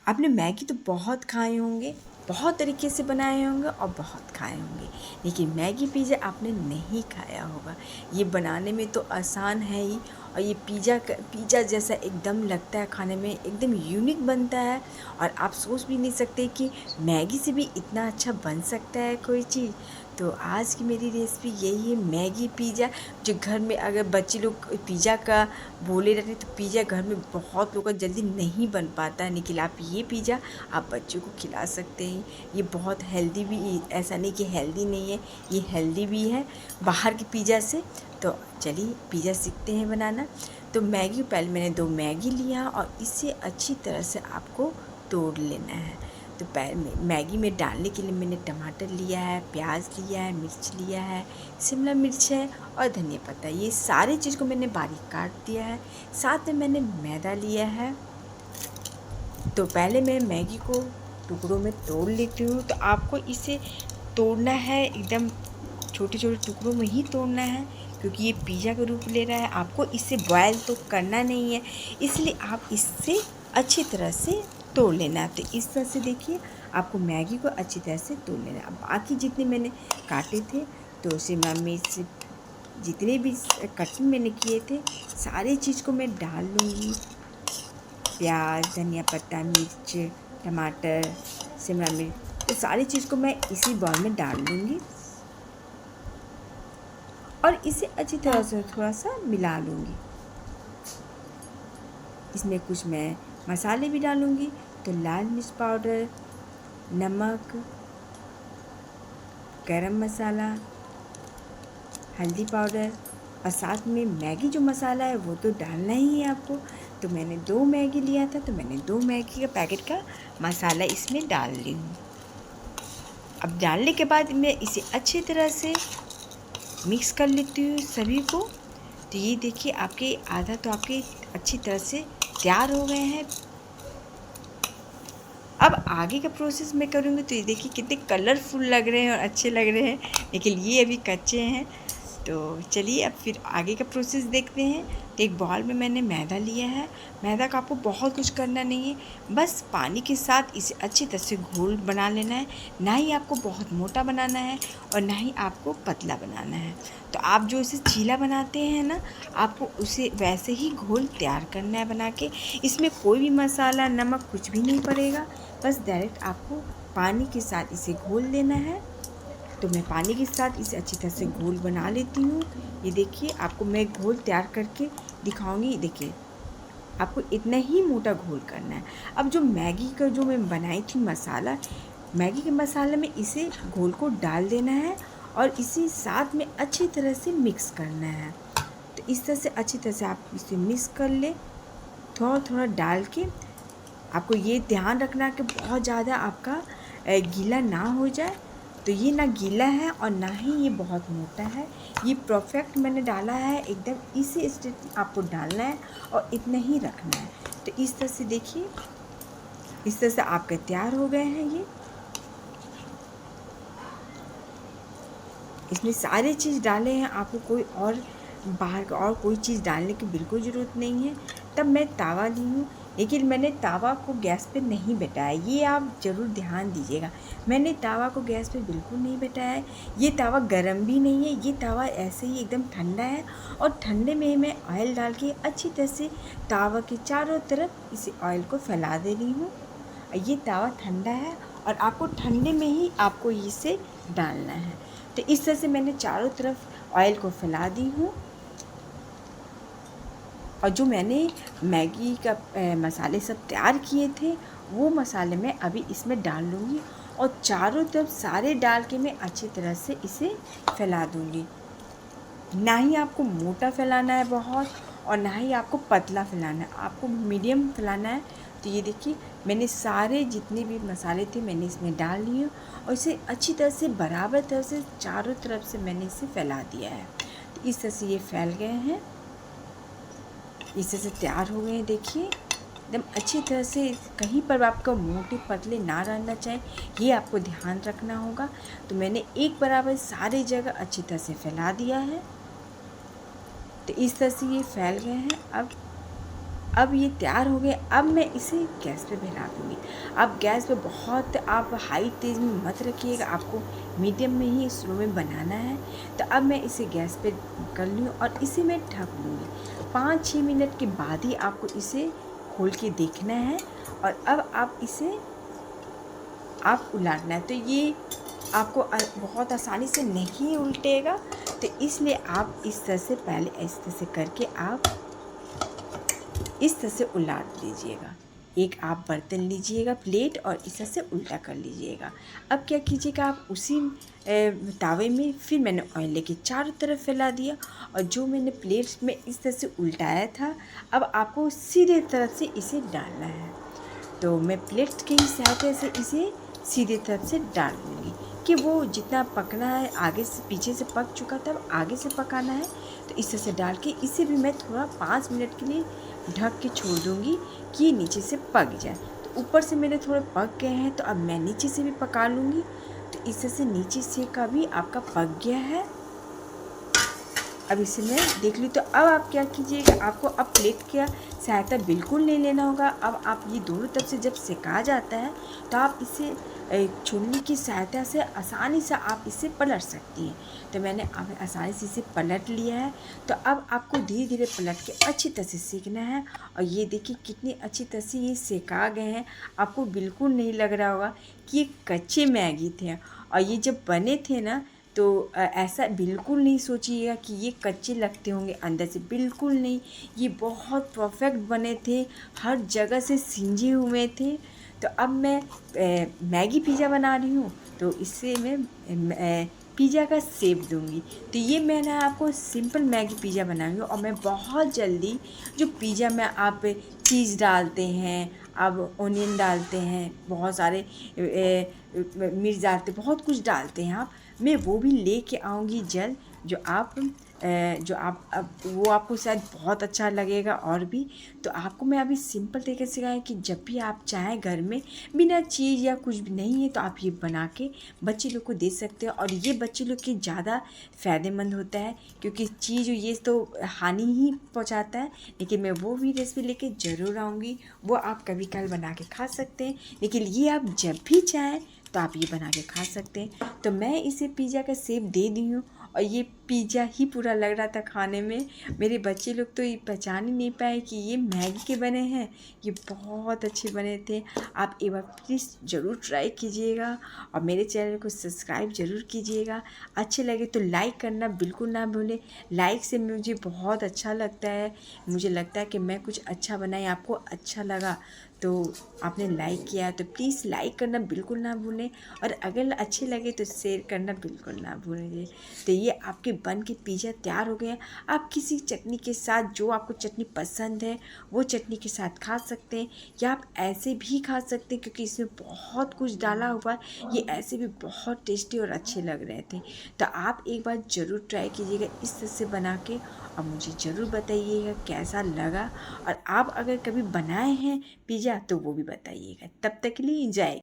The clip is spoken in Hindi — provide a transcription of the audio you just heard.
आपने मैगी तो बहुत खाए होंगे, बहुत तरीके से बनाए होंगे और बहुत खाए होंगे, लेकिन मैगी पिज़्ज़ा आपने नहीं खाया होगा। ये बनाने में तो आसान है ही, और ये पिज़्ज़ा जैसा एकदम लगता है, खाने में एकदम यूनिक बनता है। और आप सोच भी नहीं सकते कि मैगी से भी इतना अच्छा बन सकता है कोई चीज़। तो आज की मेरी रेसिपी यही है, मैगी पिज़्ज़ा। जो घर में अगर बच्चे लोग पिज़्ज़ा का बोले रहते, तो पिज़्ज़ा घर में बहुत लोगों का जल्दी नहीं बन पाता है, लेकिन आप ये पिज़्ज़ा आप बच्चों को खिला सकते हैं। ये बहुत हेल्दी भी, ऐसा नहीं कि हेल्दी नहीं है, ये हेल्दी भी है बाहर के पिज़्ज़ा से। तो चलिए पिज़्ज़ा सीखते हैं बनाना। तो मैगी, पहले मैंने 2 मैगी लिया और इसे अच्छी तरह से आपको तोड़ लेना है। तो मैगी में डालने के लिए मैंने टमाटर लिया है, प्याज लिया है, मिर्च लिया है, शिमला मिर्च है और धनिया पत्ता। ये सारी चीज़ को मैंने बारीक काट दिया है। साथ में मैंने मैदा लिया है। तो पहले मैं मैगी को टुकड़ों में तोड़ लेती हूँ। तो आपको इसे तोड़ना है एकदम छोटे छोटे टुकड़ों में ही तोड़ना है, क्योंकि ये पिज़्ज़ा का रूप ले रहा है। आपको इसे बॉयल तो करना नहीं है, इसलिए आप इससे अच्छी तरह से तोड़ लेना है। तो इस तरह से देखिए, आपको मैगी को अच्छी तरह से तोड़ लेना है। अब बाकी जितने मैंने काटे थे, तो शिमला मिर्च, जितने भी कटिंग मैंने किए थे, सारी चीज़ को मैं डाल लूँगी। प्याज, धनिया पत्ता, मिर्च, टमाटर, शिमला मिर्च, तो सारी चीज़ को मैं इसी बाउल में डाल लूँगी और इसे अच्छी तरह से थोड़ा सा मिला लूँगी। इसमें कुछ मैं मसाले भी डालूँगी। तो लाल मिर्च पाउडर, नमक, गरम मसाला, हल्दी पाउडर और साथ में मैगी जो मसाला है वो तो डालना ही है आपको। तो मैंने 2 मैगी लिया था, तो मैंने 2 मैगी का पैकेट का मसाला इसमें डाल ली हूँ। अब डालने के बाद मैं इसे अच्छी तरह से मिक्स कर लेती हूँ सभी को। तो ये देखिए, आपके आधा तो आपके अच्छी तरह से तैयार हो गए हैं। अब आगे का प्रोसेस मैं करूँगी। तो ये देखिए कितने कलरफुल लग रहे हैं और अच्छे लग रहे हैं, लेकिन ये अभी कच्चे हैं। तो चलिए अब फिर आगे का प्रोसेस देखते हैं। तो एक बाउल में मैंने मैदा लिया है। मैदा का आपको बहुत कुछ करना नहीं है, बस पानी के साथ इसे अच्छी तरह से घोल बना लेना है। ना ही आपको बहुत मोटा बनाना है और ना ही आपको पतला बनाना है। तो आप जो इसे चीला बनाते हैं ना, आपको उसे वैसे ही घोल तैयार करना है बना के। इसमें कोई भी मसाला, नमक कुछ भी नहीं पड़ेगा, बस डायरेक्ट आपको पानी के साथ इसे घोल लेना है। तो मैं पानी के साथ इसे अच्छी तरह से घोल बना लेती हूँ। ये देखिए, आपको मैं घोल तैयार करके दिखाऊंगी। देखिए, आपको इतना ही मोटा घोल करना है। अब जो मैगी का जो मैं बनाई थी मसाला, मैगी के मसाले में इसे घोल को डाल देना है और इसे साथ में अच्छी तरह से मिक्स करना है। तो इस तरह से अच्छी तरह से आप इसे मिक्स कर ले, थोड़ा थोड़ा डाल के। आपको ये ध्यान रखना कि बहुत ज़्यादा आपका गीला ना हो जाए। तो ये ना गीला है और ना ही ये बहुत मोटा है, ये परफेक्ट मैंने डाला है एकदम। इसी स्टेट आपको डालना है और इतना ही रखना है। तो इस तरह से देखिए, इस तरह से आपके तैयार हो गए हैं ये। इसमें सारे चीज़ डाले हैं, आपको कोई और बाहर का और कोई चीज़ डालने की बिल्कुल ज़रूरत नहीं है। तब मैं तावा ली हूँ, लेकिन मैंने तावा को गैस पे नहीं बैठाया, ये आप ज़रूर ध्यान दीजिएगा। मैंने तावा को गैस पे बिल्कुल नहीं बैठाया है। ये तावा गरम भी नहीं है, ये तावा ऐसे ही एकदम ठंडा है। और ठंडे में मैं ऑयल डाल के अच्छी तरह से तावा के चारों तरफ इसे ऑयल को फैला दे रही हूँ। ये तावा ठंडा है और आपको ठंडे में ही आपको इसे डालना है। तो इस तरह से मैंने चारों तरफ ऑयल को फैला दी हूँ। और जो मैंने मैगी का मसाले सब तैयार किए थे, वो मसाले मैं अभी इसमें डाल लूँगी और चारों तरफ सारे डाल के मैं अच्छी तरह से इसे फैला दूँगी। ना ही आपको मोटा फैलाना है बहुत, और ना ही आपको पतला फैलाना है, आपको मीडियम फैलाना है। तो ये देखिए, मैंने सारे जितने भी मसाले थे मैंने इसमें डाल लिए और इसे अच्छी तरह से बराबर तरह से चारों तरफ से मैंने इसे फैला दिया है। तो इस तरह से ये फैल गए हैं, इस तरह से तैयार हो गए हैं। देखिए, एकदम अच्छी तरह से, कहीं पर आपका मोटे पतले ना रहना चाहिए, ये आपको ध्यान रखना होगा। तो मैंने एक बराबर सारी जगह अच्छी तरह से फैला दिया है। तो इस तरह से ये फैल गए हैं। अब अब ये तैयार हो गए। अब मैं इसे गैस पे फैला दूँगी। अब गैस पे बहुत आप हाई तेज़ में मत रखिएगा, आपको मीडियम में ही स्लो में बनाना है। तो अब मैं इसे गैस पे कर ली हूँ और इसे मैं ढक लूँगी। 5-6 मिनट के बाद ही आपको इसे खोल के देखना है और अब आप इसे आप उलाटना है। तो ये आपको बहुत आसानी से नहीं उल्टेगा, तो इसलिए आप इस तरह से पहले इस तरह से करके आप इस तरह से उलाट लीजिएगा। एक आप बर्तन लीजिएगा प्लेट और इस तरह से उल्टा कर लीजिएगा। अब क्या कीजिएगा, आप उसी तावे में फिर मैंने ऑयल लेके चारों तरफ फैला दिया और जो मैंने प्लेट में इस तरह से उल्टाया था, अब आपको सीधे तरफ से इसे डालना है। तो मैं प्लेट की सहायता से इसे सीधे तरफ से डाल दूँगी कि वो जितना पकना है आगे से पीछे से पक चुका था, अब आगे से पकाना है। तो इस तरह से डाल के इसे भी मैं थोड़ा 5 मिनट के लिए ढक के छोड़ दूँगी कि ये नीचे से पक जाए। तो ऊपर से मेरे थोड़े पक गए हैं, तो अब मैं नीचे से भी पका लूँगी। तो इस तरह से नीचे से का भी आपका पक गया है। अब इसे मैं देख ली। तो अब आप क्या कीजिएगा, आपको अब प्लेट का सहायता बिल्कुल नहीं लेना होगा। अब आप ये दोनों तरफ से जब सेका जाता है तो आप इसे छुलनी की सहायता से आसानी से आप इसे पलट सकती हैं। तो मैंने अब आसानी से इसे पलट लिया है। तो अब आपको धीरे धीरे पलट के अच्छी तरह से सेकना है और ये देखिए कितनी अच्छी तरह से ये सेका गए हैं। आपको बिल्कुल नहीं लग रहा होगा कि ये कच्चे मैगी थे। और ये जब बने थे ना, तो ऐसा बिल्कुल नहीं सोचिएगा कि ये कच्चे लगते होंगे अंदर से, बिल्कुल नहीं। ये बहुत परफेक्ट बने थे, हर जगह से सिंजे हुए थे। तो अब मैं मैगी पिज़्ज़ा बना रही हूँ, तो इससे मैं पिज़्ज़ा का शेप दूँगी। तो ये मैंने आपको सिंपल मैगी पिज़्ज़ा बनाई हूँ और मैं बहुत जल्दी जो पिज़्ज़ा में आप चीज़ डालते हैं, अब ओनियन डालते हैं, बहुत सारे मिर्च डालते, बहुत कुछ डालते हैं आप, मैं वो भी लेके आऊँगी जल्द। जो आप अब वो आपको शायद बहुत अच्छा लगेगा। और भी तो आपको मैं अभी सिंपल तरीके से सिखाया कि जब भी आप चाहें घर में बिना चीज़ या कुछ भी नहीं है तो आप ये बना के बच्चे लोग को दे सकते हो। और ये बच्चे लोग के ज़्यादा फ़ायदेमंद होता है, क्योंकि चीज़ ये तो हानि ही पहुंचाता है। लेकिन मैं वो भी रेसिपी लेके ज़रूर आऊँगी, वो आप कभी कल बना के खा सकते हैं। लेकिन ये आप जब भी चाहें तो आप ये बना के खा सकते हैं। तो मैं इसे पिज़्ज़ा का शेप दे दी हूँ और ये पिज़्ज़ा ही पूरा लग रहा था खाने में। मेरे बच्चे लोग तो ये पहचान ही नहीं पाए कि ये मैगी के बने हैं। ये बहुत अच्छे बने थे। आप एक बार प्लीज़ ज़रूर ट्राई कीजिएगा और मेरे चैनल को सब्सक्राइब ज़रूर कीजिएगा। अच्छे लगे तो लाइक करना बिल्कुल ना भूलें। लाइक से मुझे बहुत अच्छा लगता है, मुझे लगता है कि मैं कुछ अच्छा बनाई, आपको अच्छा लगा तो आपने लाइक किया, तो प्लीज़ लाइक करना बिल्कुल ना भूलें। और अगर अच्छे लगे तो शेयर करना बिल्कुल ना भूलें। तो ये आपके बन के पिज़्ज़ा तैयार हो गया। आप किसी चटनी के साथ, जो आपको चटनी पसंद है वो चटनी के साथ खा सकते हैं, या आप ऐसे भी खा सकते हैं क्योंकि इसमें बहुत कुछ डाला हुआ है। ये ऐसे भी बहुत टेस्टी और अच्छे लग रहे थे। तो आप एक बार ज़रूर ट्राई कीजिएगा इस तरह से बना के और मुझे ज़रूर बताइएगा कैसा लगा। और आप अगर कभी बनाए हैं पिज़्ज़ा तो वो भी बताइएगा। तब तक के लिए जय।